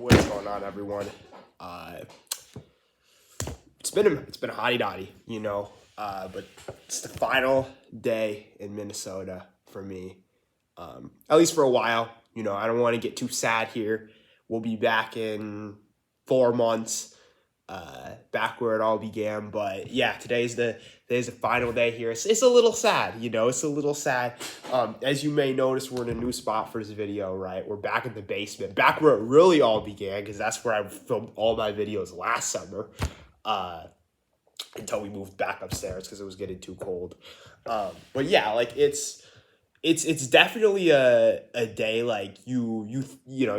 What is going on, everyone? Uh, it's been a hotty dotty, but it's the final day in Minnesota for me, at least for a while. I don't want to get too sad here. We'll be back in 4 months, back where it all began. But yeah, today's the final day here. It's a little sad, It's a little sad. As you may notice, we're in a new spot for this video, right? We're back in the basement, back where it really all began, because that's where I filmed all my videos last summer, until we moved back upstairs because it was getting too cold. But yeah, like it's definitely a day like you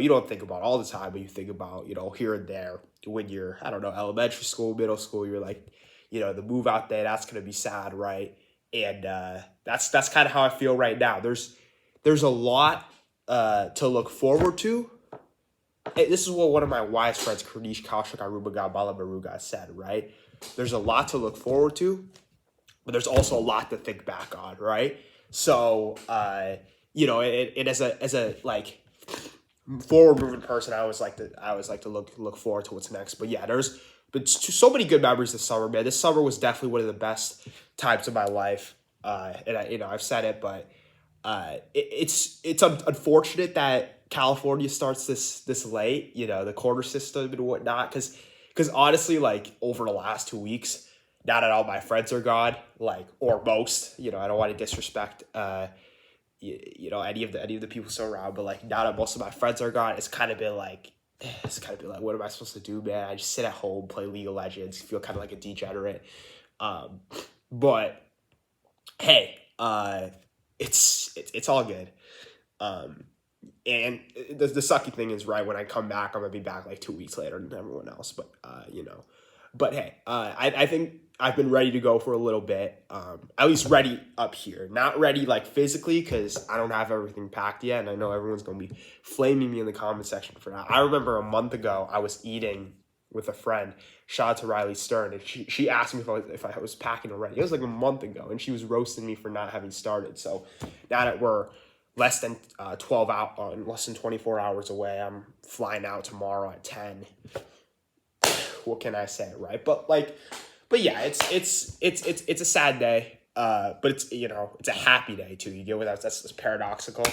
don't think about all the time, but you think about here and there when you're, I don't know, elementary school, middle school. You're like, the move out day, that's gonna be sad, right? And that's kind of how I feel right now. There's a lot to look forward to. This is what one of my wise friends, Kurdish Kaushik Arubaga Balabaruga, said, right? There's a lot to look forward to, but there's also a lot to think back on, right? So, it as a like forward moving person, I always like to look forward to what's next. But yeah, there's so many good memories this summer, man. This summer was definitely one of the best times of my life. And I've said it, but it's unfortunate that California starts this late, the quarter system and whatnot, because honestly, like over the last 2 weeks, now that all my friends are gone, like, or most, I don't want to disrespect, any of the people still around, but like now that most of my friends are gone, it's kind of been like, what am I supposed to do, man? I just sit at home, play League of Legends, feel kind of like a degenerate. But hey, it's all good. And the sucky thing is, right, when I come back, I'm gonna be back like 2 weeks later than everyone else. But but hey, I think I've been ready to go for a little bit. At least ready up here, not ready like physically, because I don't have everything packed yet, and I know everyone's gonna be flaming me in the comment section for that. I remember a month ago I was eating with a friend. Shout out to Riley Stern, and she asked me if I was packing already. It was like a month ago, and she was roasting me for not having started. So now that we're less than 24 hours away, I'm flying out tomorrow at 10. What can I say, right? But yeah, it's a sad day, but it's it's a happy day too. You get what that's paradoxical.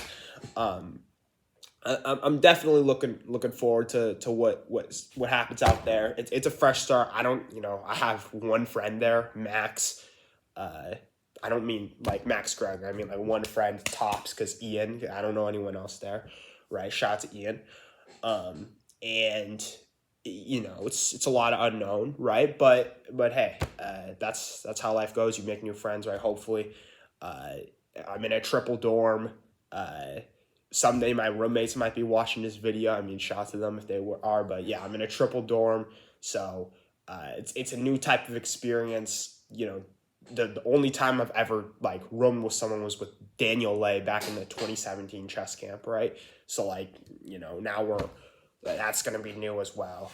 I'm definitely looking forward to what happens out there. It's a fresh start. I have one friend there, Max. I don't mean like Max Gregg. I mean like one friend tops, because Ian. I don't know anyone else there, right? Shout out to Ian. And it's a lot of unknown, right? But hey, that's how life goes. You make new friends, right? Hopefully, I'm in a triple dorm. Someday my roommates might be watching this video. I mean, shout out to them if they are. But yeah, I'm in a triple dorm, so it's a new type of experience. The only time I've ever like roomed with someone was with Daniel Lay back in the 2017 chess camp, right? So like, now that's gonna be new as well.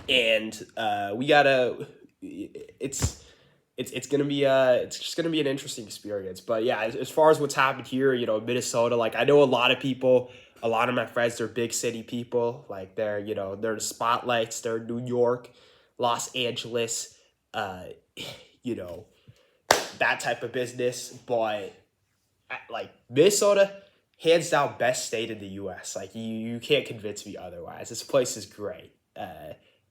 And we gotta, it's just gonna be an interesting experience. But yeah, as far as what's happened here, Minnesota, like I know a lot of my friends, they're big city people, like they're the spotlights, they're New York, Los Angeles, that type of business. But like Minnesota, hands down best state in the U.S. Like you can't convince me otherwise. This place is great.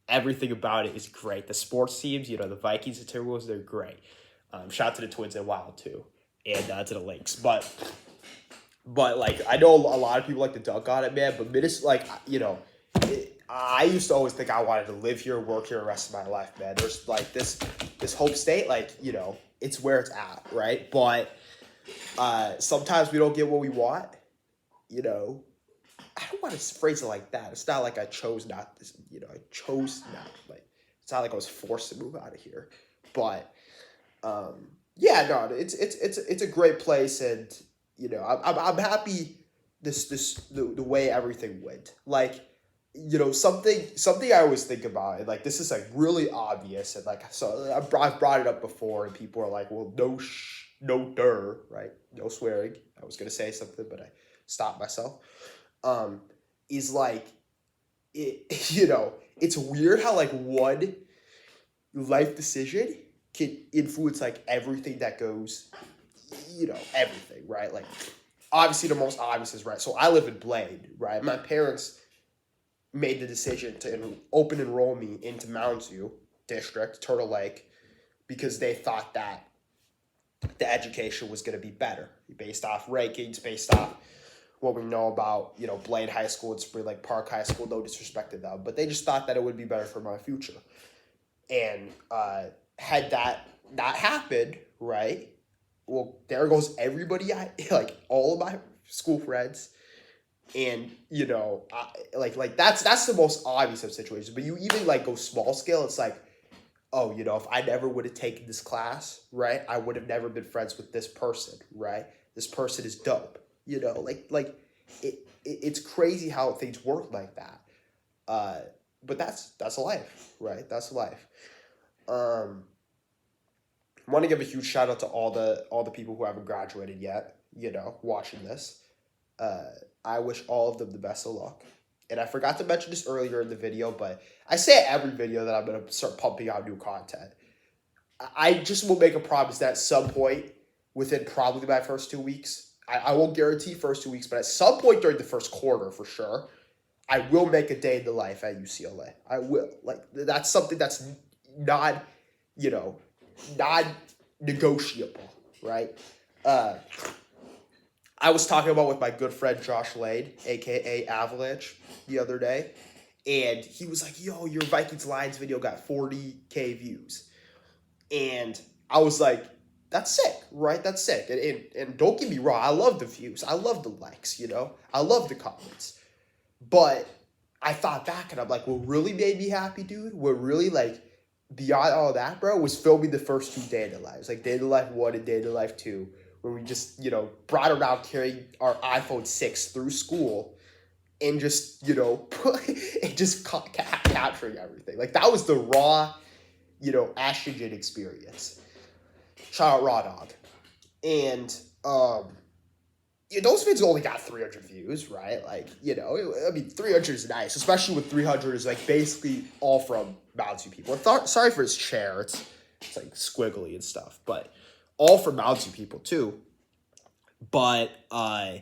Everything about it is great. The sports teams, the Vikings and Timberwolves, they're great. Shout out to the Twins and Wild too, and to the Lynx. But like I know a lot of people like to dunk on it, man. But Minnesota, like I used to always think I wanted to live here, work here the rest of my life, man. There's like this home state, like it's where it's at, right? But sometimes we don't get what we want. I don't want to phrase it like that. It's not like I chose not this, I chose not, like, it's not like I was forced to move out of here. But, yeah, no, it's a great place. And, I'm happy the way everything went. Like, something I always think about, and like, this is like really obvious. And like, so I've brought it up before, and people are like, well, no, right? No swearing. I was going to say something, but I stopped myself. is like it. It's weird how like one life decision can influence like everything that goes. Everything, right? Like obviously the most obvious is right. So I live in Blaine, right? My parents made the decision to open enroll me into Mounds View District, Turtle Lake, because they thought that the education was going to be better based off rankings, based off what we know about, Blaine High School and Spring Lake Park High School. No disrespect to them, but they just thought that it would be better for my future. And had that not happened, right? Well, there goes everybody, like all of my school friends. And, that's the most obvious of situations. But you even, like, go small scale, it's like, oh, if I never would have taken this class, right, I would have never been friends with this person, right? This person is dope, it's crazy how things work like that. But that's life, right? That's life. I want to give a huge shout out to all the people who haven't graduated yet, watching this. I wish all of them the best of luck. And I forgot to mention this earlier in the video, but I say every video that I'm going to start pumping out new content. I just will make a promise that at some point within probably my first 2 weeks, I won't guarantee first 2 weeks, but at some point during the first quarter for sure, I will make a day in the life at UCLA. I will. Like, that's something that's not, non-negotiable, right? I was talking about with my good friend Josh Lane, a.k.a. Avalanche, the other day, and he was like, yo, your Vikings-Lions video got 40K views. And I was like, that's sick, right? That's sick. And don't get me wrong, I love the views. I love the likes, I love the comments. But I thought back, and I'm like, what really made me happy, dude? What really, like, beyond all that, bro, was filming the first 2 Day in the Lives. Like, Day in the Life 1 and Day in the Life 2. Where we just, brought around carrying our iPhone 6 through school and just, and just capturing everything. Like, that was the raw, estrogen experience. Shout out Raw Dog. And, those videos only got 300 views, right? Like, 300 is nice, especially with 300 is, like, basically all from Mounds View people. Sorry for his chair. It's like, squiggly and stuff, but all for Mounds View people too. But those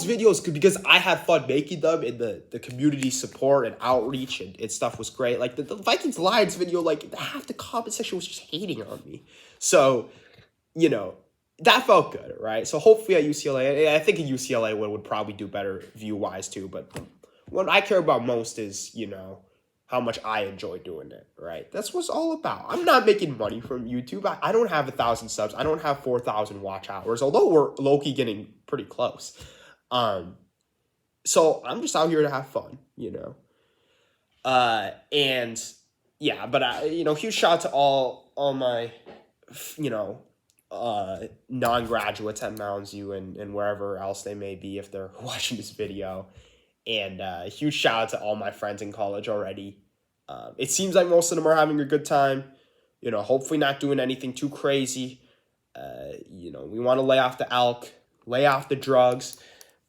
videos, because I had fun making them, and the community support and outreach and stuff was great. Like the Vikings-Lions video, like half the comment section was just hating on me. So, that felt good, right? So hopefully at UCLA, I think a UCLA would probably do better view-wise too. But what I care about most is, how much I enjoy doing it, right? That's what it's all about. I'm not making money from YouTube. I don't have 1,000 subs. I don't have 4,000 watch hours, although we're low-key getting pretty close. So I'm just out here to have fun, huge shout out to all my, non-graduates at Mounds View and wherever else they may be if they're watching this video. And a huge shout out to all my friends in college already. It seems like most of them are having a good time. Hopefully not doing anything too crazy. We want to lay off the alk, lay off the drugs.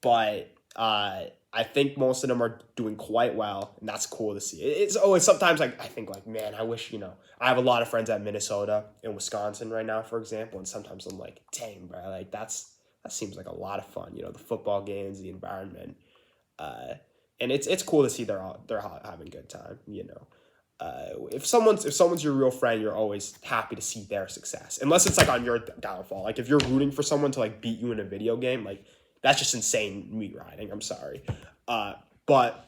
But I think most of them are doing quite well. And that's cool to see. It's sometimes I think like, man, I wish, I have a lot of friends at Minnesota and Wisconsin right now, for example. And sometimes I'm like, dang, bro, like that seems like a lot of fun. The football games, the environment. And it's cool to see they're having a good time, if someone's your real friend, you're always happy to see their success, unless it's like on your downfall. Like if you're rooting for someone to like beat you in a video game, like that's just insane meat riding. I'm sorry. But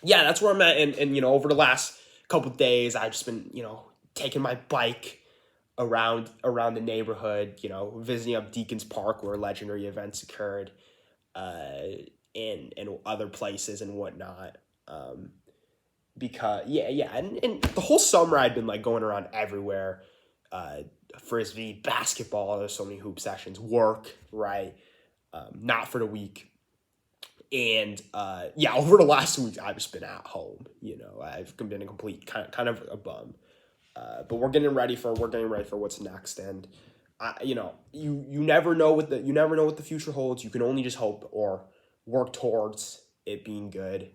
yeah, that's where I'm at. And over the last couple of days, I've just been, taking my bike around the neighborhood, visiting up Deacon's Park where legendary events occurred, and other places and whatnot. Because and the whole summer I'd been like going around everywhere, frisbee, basketball, there's so many hoop sessions, work, right? Not for the week. And over the last 2 weeks I've just been at home, I've been a complete kind of a bum. But we're getting ready for what's next. And you never know what the future holds. You can only just hope or work towards it being good.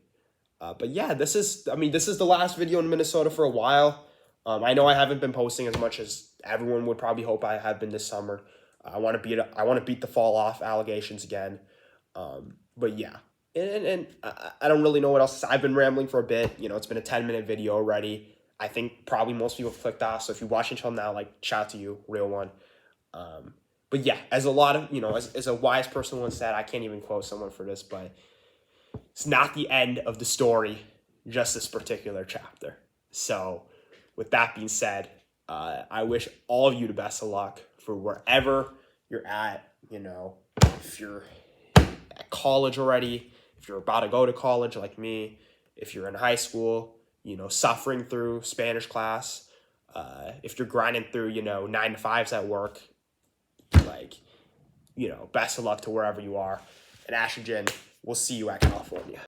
But yeah, this is the last video in Minnesota for a while. I know I haven't been posting as much as everyone would probably hope I have been this summer. I want to beat the fall off allegations again. But yeah, and I don't really know what else to say. I've been rambling for a bit. It's been a 10-minute video already. I think probably most people have clicked off. So if you watch until now, like, shout out to you, real one. But yeah, as a lot of, as a wise person once said, I can't even quote someone for this, but it's not the end of the story, just this particular chapter. So with that being said, I wish all of you the best of luck for wherever you're at. If you're at college already, if you're about to go to college like me, if you're in high school, suffering through Spanish class, if you're grinding through, 9 to 5s at work, like, best of luck to wherever you are. And Ashton, we'll see you at California.